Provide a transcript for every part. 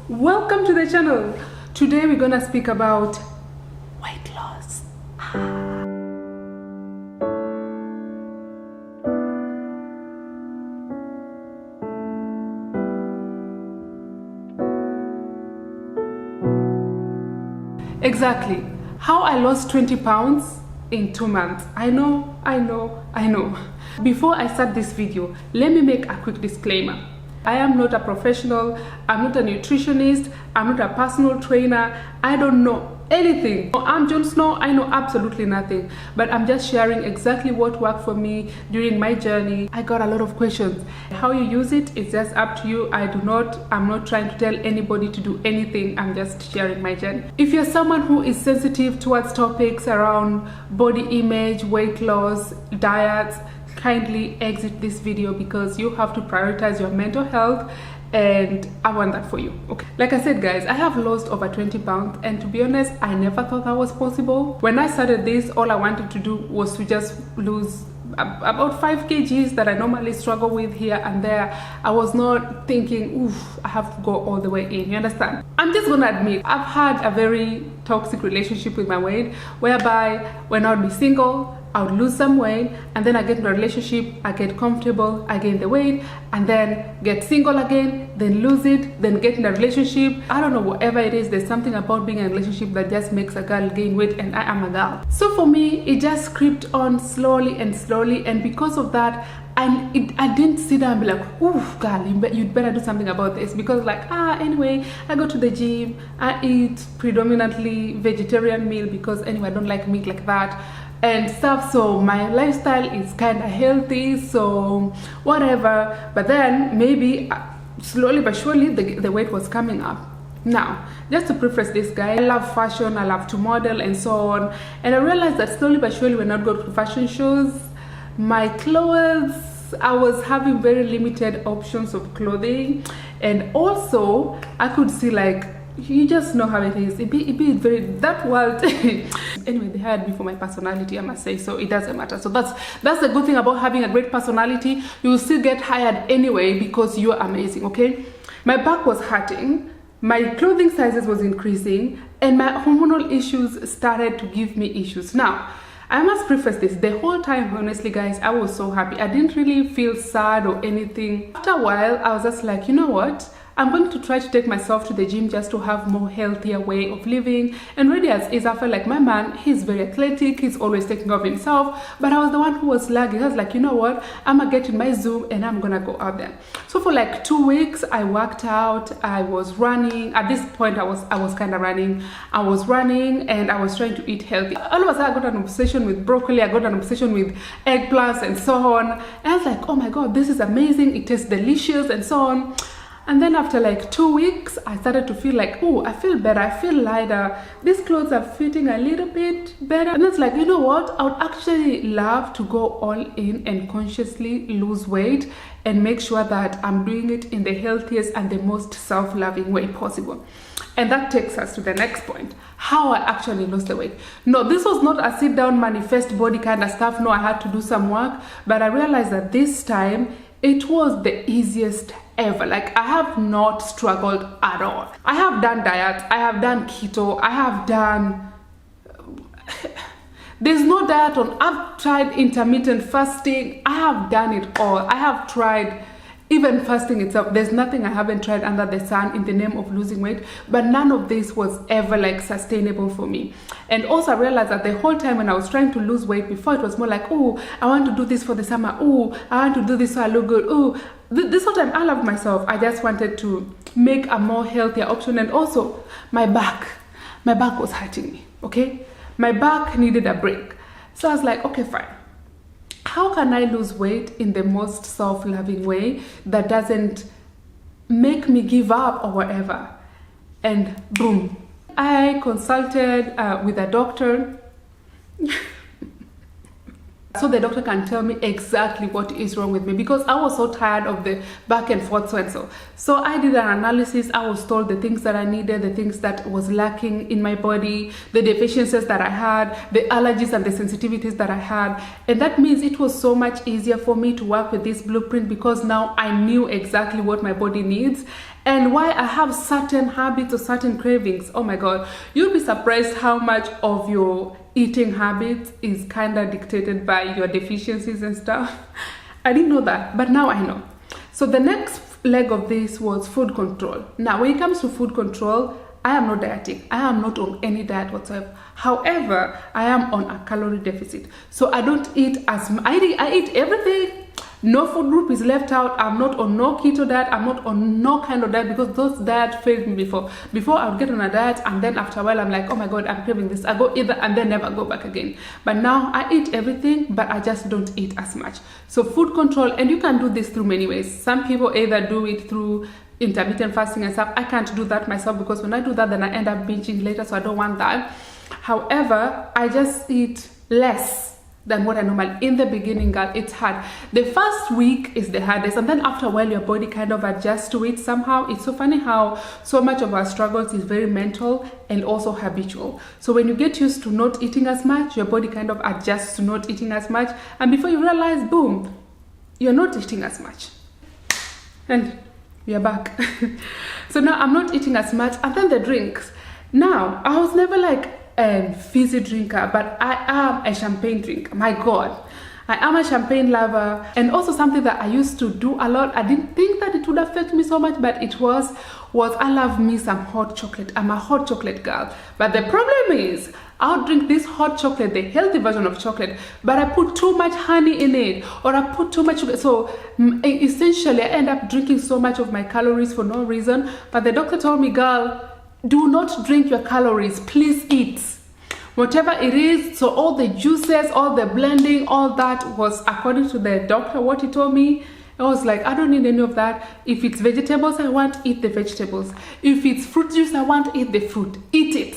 Welcome to the channel. Today we're gonna speak about weight loss. Exactly. How I lost 20 pounds in 2 months. I know. Before I start this video, let me make a quick disclaimer. I am not a professional, I'm not a nutritionist, I'm not a personal trainer, I don't know anything. I'm Jon Snow, I know absolutely nothing, but I'm just sharing exactly what worked for me during my journey. I got a lot of questions. How you use it is just up to you. I'm not trying to tell anybody to do anything. I'm just sharing my journey. If you're someone who is sensitive towards topics around body image, weight loss, diets, kindly exit this video because you have to prioritize your mental health, and I want that for you. Okay, like I said guys, I have lost over 20 pounds, and to be honest, I never thought that was possible. When I started this, all I wanted to do was to just lose about 5 kgs that I normally struggle with here and there. I was not thinking, oof, I have to go all the way in, you understand? I'm just gonna admit, I've had a very toxic relationship with my weight, whereby when I would be single, I would lose some weight, and then I get in a relationship, I get comfortable, I gain the weight, and then get single again, then lose it, then get in a relationship. I don't know, whatever it is, there's something about being in a relationship that just makes a girl gain weight, and I am a girl. So for me, it just crept on slowly, and because of that, I didn't sit down and be like, oof, girl, you'd better do something about this, because like, anyway, I go to the gym, I eat predominantly vegetarian meal because anyway, I don't like meat like that and stuff, so my lifestyle is kind of healthy, so whatever. But then maybe slowly but surely the weight was coming up. Now, just to preface this, guys, I love fashion, I love to model and so on, and I realized that slowly but surely when I go to fashion shows, my clothes, I was having very limited options of clothing, and also I could see, like, you just know how it is. It be very, that world. Anyway, they hired me for my personality, I must say, so it doesn't matter. So that's the good thing about having a great personality. You will still get hired anyway because you're amazing. Okay, my back was hurting, my clothing sizes was increasing, and my hormonal issues started to give me issues. Now, I must preface this, the whole time, honestly guys, I was so happy. I didn't really feel sad or anything. After a while, I was just like, you know what? I'm going to try to take myself to the gym just to have more healthier way of living. And really as is, I felt like my man, he's very athletic, he's always taking care of himself, but I was the one who was lagging. I was like, you know what, I'm gonna get in my Zoom and I'm gonna go out there. So for like 2 weeks, I worked out, I was running. At this point, I was kind of running. I was running and I was trying to eat healthy. All of a sudden, I got an obsession with broccoli, I got an obsession with eggplants and so on. And I was like, oh my God, this is amazing, it tastes delicious and so on. And then after like 2 weeks, I started to feel like, oh, I feel better, I feel lighter. These clothes are fitting a little bit better. And it's like, you know what? I would actually love to go all in and consciously lose weight and make sure that I'm doing it in the healthiest and the most self-loving way possible. And that takes us to the next point, how I actually lost the weight. No, this was not a sit down, manifest body kind of stuff. No, I had to do some work, but I realized that this time, it was the easiest ever. Like, I have not struggled at all. I have done diets, I have done keto, I have done, there's no diet on, I've tried intermittent fasting, I have done it all. I have tried even fasting itself. There's nothing I haven't tried under the sun in the name of losing weight, but none of this was ever like sustainable for me. And also I realized that the whole time when I was trying to lose weight before, it was more like, oh, I want to do this for the summer, oh, I want to do this so I look good, oh, this whole time I loved myself. I just wanted to make a more healthier option. And also my back was hurting me. Okay, my back needed a break. So I was like, okay, fine, how can I lose weight in the most self-loving way that doesn't make me give up or whatever? And boom, I consulted with a doctor. So the doctor can tell me exactly what is wrong with me, because I was so tired of the back and forth so I did an analysis. I was told the things that I needed, the things that was lacking in my body, the deficiencies that I had, the allergies and the sensitivities that I had. And that means it was so much easier for me to work with this blueprint, because now I knew exactly what my body needs. and why I have certain habits or certain cravings. Oh my god, you'll be surprised how much of your eating habits is kind of dictated by your deficiencies and stuff. I didn't know that, but now I know. So the next leg of this was food control. Now when it comes to food control, I am not dieting. I am not on any diet whatsoever. However, I am on a calorie deficit. So I don't eat as much. I eat everything. No food group is left out. I'm not on no keto diet. I'm not on no kind of diet, because those diets failed me before. Before I would get on a diet, and then after a while I'm like, oh my god, I'm craving this. I go either and then never go back again. But now I eat everything, but I just don't eat as much. So food control, and you can do this through many ways. Some people either do it through intermittent fasting and stuff. I can't do that myself, because when I do that, then I end up binging later, so I don't want that. However, I just eat less than what I normally. In the beginning, girl, it's hard. The first week is the hardest, and then after a while your body kind of adjusts to it somehow. It's so funny how so much of our struggles is very mental and also habitual. So when you get used to not eating as much, your body kind of adjusts to not eating as much, and before you realize, boom, you're not eating as much, and you're back. So now I'm not eating as much. And then the drinks. Now, I was never like a fizzy drinker, but I am a champagne drinker. My god, I am a champagne lover. And also something that I used to do a lot, I didn't think that it would affect me so much, but it was I love me some hot chocolate. I'm a hot chocolate girl. But the problem is, I'll drink this hot chocolate, the healthy version of chocolate, but I put too much honey in it, or I put too much sugar. So essentially I end up drinking so much of my calories for no reason. But the doctor told me, girl, do not drink your calories, please eat whatever it is. So all the juices, all the blending, all that was according to the doctor, what he told me. I was like, I don't need any of that. If it's vegetables I want, eat the vegetables. If it's fruit juice I want, eat the fruit. Eat it.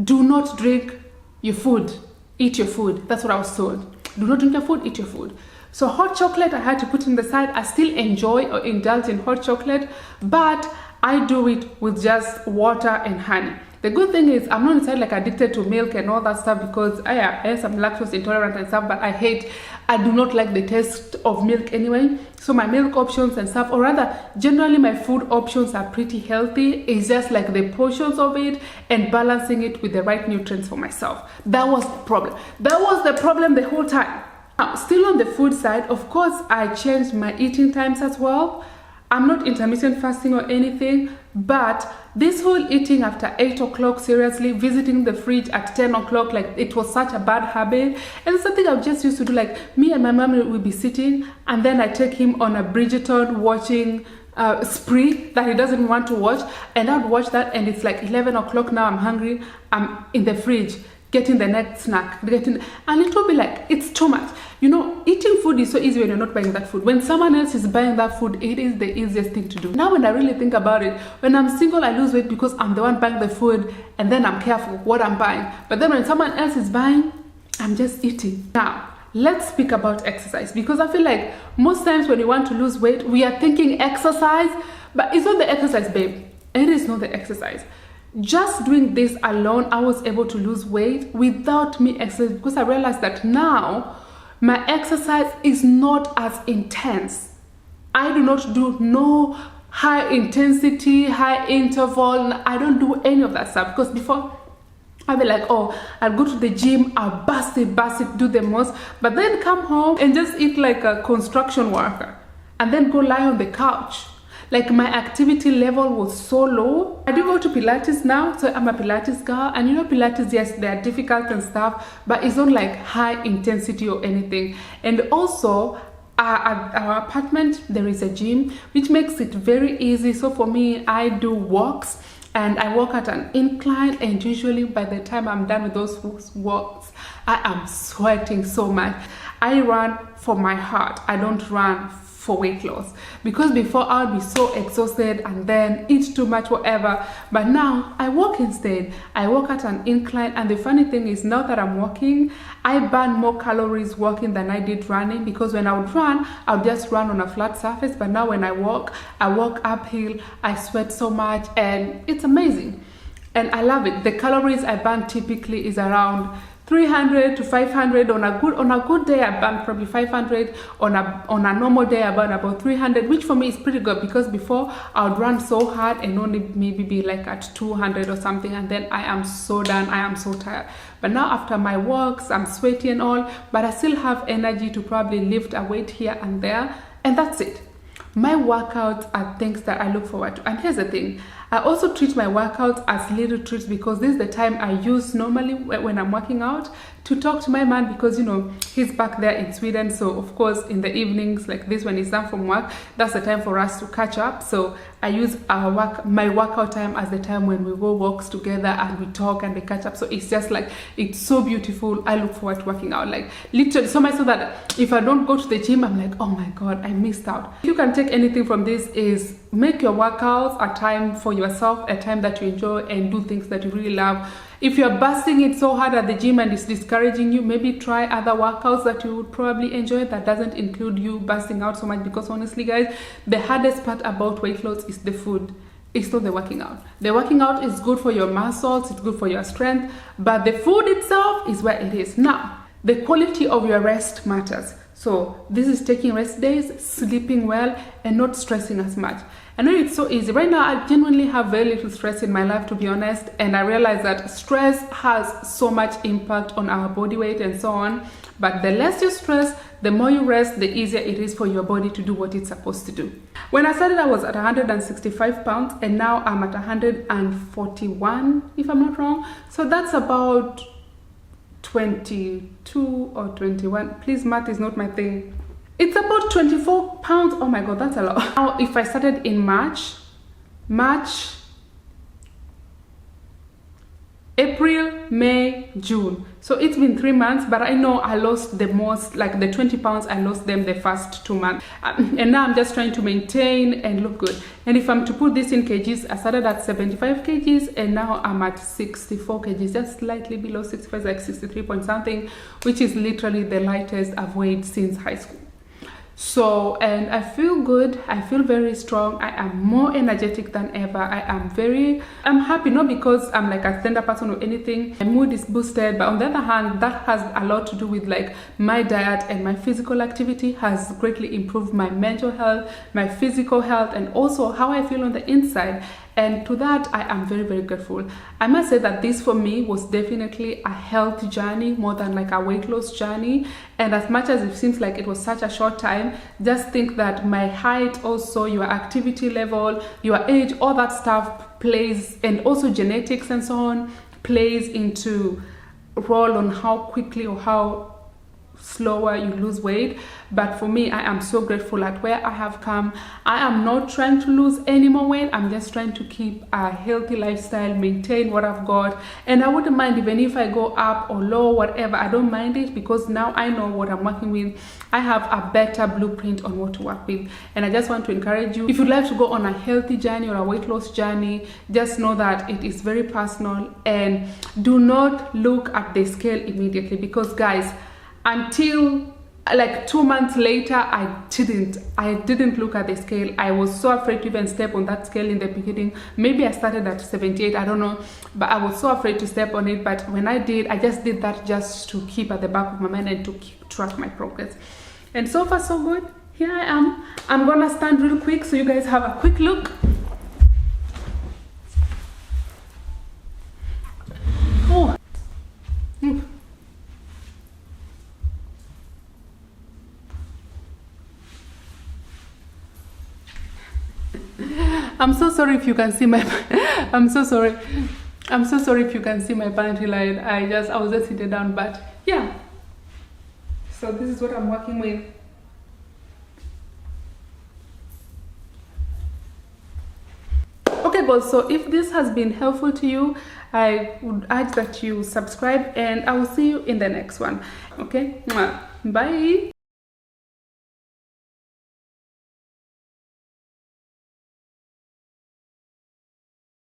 Do not drink your food, eat your food. That's what I was told. Do not drink your food, eat your food. So hot chocolate I had to put in the side. I still enjoy or indulge in hot chocolate, but I do it with just water and honey. The good thing is I'm not inside like addicted to milk and all that stuff, because I am some lactose intolerant and stuff, but I do not like the taste of milk anyway. So my milk options and stuff, or rather generally my food options are pretty healthy. It's just like the portions of it and balancing it with the right nutrients for myself. That was the problem. That was the problem the whole time. Now, still on the food side, of course, I changed my eating times as well. I'm not intermittent fasting or anything, but this whole eating after 8 o'clock, seriously, visiting the fridge at 10 o'clock, like it was such a bad habit. And it's something I've just used to do. Like me and my mom will be sitting, and then I take him on a Bridgerton watching spree that he doesn't want to watch, and I'd watch that, and it's like 11 o'clock now, I'm hungry, I'm in the fridge getting the next snack, and it will be like, it's too much. You know, eating food is so easy when you're not buying that food. When someone else is buying that food, it is the easiest thing to do. Now when I really think about it, when I'm single, I lose weight because I'm the one buying the food, and then I'm careful what I'm buying. But then when someone else is buying, I'm just eating. Now, let's speak about exercise, because I feel like most times when you want to lose weight, we are thinking exercise, but it's not the exercise, babe. It is not the exercise. Just doing this alone, I was able to lose weight without me exercising, because I realized that now my exercise is not as intense. I do not do no high intensity, high interval. I don't do any of that stuff, because before I'll be like, oh, I'll go to the gym, I'll bust it, do the most, but then come home and just eat like a construction worker, and then go lie on the couch. Like my activity level was so low. I do go to Pilates now, so I'm a Pilates girl, and you know Pilates, yes, they are difficult and stuff, but it's not like high intensity or anything. And also at our apartment there is a gym, which makes it very easy. So for me, I do walks, and I walk at an incline, and usually by the time I'm done with those walks, I am sweating so much. I run for my heart. I don't run for weight loss, because before I'll be so exhausted and then eat too much, whatever. But now I walk instead. I walk at an incline, and the funny thing is, now that I'm walking, I burn more calories walking than I did running, because when I would run, I would just run on a flat surface, but now when I walk uphill, I sweat so much, and it's amazing, and I love it. The calories I burn typically is around 300 to 500 on a good day. I burn probably 500. On a normal day I burn about 300, which for me is pretty good, because before I would run so hard and only maybe be like at 200 or something, and then I am so done, I am so tired. But now after my walks, I'm sweaty and all, but I still have energy to probably lift a weight here and there, and that's it. My workouts are things that I look forward to. And here's the thing, I also treat my workouts as little treats, because this is the time I use normally when I'm working out to talk to my man, because you know he's back there in Sweden. So of course in the evenings like this, when he's done from work, that's the time for us to catch up. So I use my workout time as the time when we go walks together and we talk and we catch up. So it's just like, it's so beautiful. I look forward to working out, like literally so much so that if I don't go to the gym, I'm like, oh my god, I missed out. If you can take anything from this, is make your workouts a time for yourself, a time that you enjoy, and do things that you really love. If you're busting it so hard at the gym and it's discouraging you, maybe try other workouts that you would probably enjoy that doesn't include you busting out so much, because honestly guys, the hardest part about weight loss is the food. It's not the working out. The working out is good for your muscles, it's good for your strength, but the food itself is where it is. Now, the quality of your rest matters. So this is taking rest days, sleeping well, and not stressing as much. I know it's so easy. Right now, I genuinely have very little stress in my life, to be honest. And I realize that stress has so much impact on our body weight and so on. But the less you stress, the more you rest, the easier it is for your body to do what it's supposed to do. When I started, I was at 165 pounds, and now I'm at 141, if I'm not wrong. So that's about 22 or 21. Please, math is not my thing. It's about 24 pounds. Oh my god, that's a lot. Now, if I started in March, April, May, June. So it's been 3 months, but I know I lost the most, like the 20 pounds, I lost them the first 2 months. And now I'm just trying to maintain and look good. And if I'm to put this in kgs, I started at 75 kgs and now I'm at 64 kgs, just slightly below 65, like 63 point something, which is literally the lightest I've weighed since high school. So, and I feel good, I feel very strong, I am more energetic than ever, I'm happy, not because I'm like a slender person or anything, my mood is boosted, but on the other hand, that has a lot to do with like my diet, and my physical activity has greatly improved my mental health, my physical health, and also how I feel on the inside. And to that, I am very, very grateful. I must say that this for me was definitely a health journey more than like a weight loss journey. And as much as it seems like it was such a short time, just think that my height, also your activity level, your age, all that stuff plays, and also genetics and so on, plays into role on how quickly or how slower you lose weight. But for me, I am so grateful at where I have come. I am not trying to lose any more weight. I'm just trying to keep a healthy lifestyle, maintain what I've got, and I wouldn't mind even if I go up or low, whatever. I don't mind it, because now I know what I'm working with. I have a better blueprint on what to work with. And I just want to encourage you, if you'd like to go on a healthy journey or a weight loss journey, just know that it is very personal, and do not look at the scale immediately, because guys, until like 2 months later, I didn't look at the scale. I was so afraid to even step on that scale in the beginning. Maybe I started at 78, I don't know, but I was so afraid to step on it. But when I did, I just did that just to keep at the back of my mind and to keep track my progress. And so far so good. Here I am. I'm gonna stand real quick so you guys have a quick look. Oh. I'm so sorry if you can see my I'm so sorry if you can see my pantry line. I was just sitting down, but yeah, so this is what I'm working with. Okay guys, so if this has been helpful to you, I would urge that you subscribe, and I will see you in the next one. Okay, bye.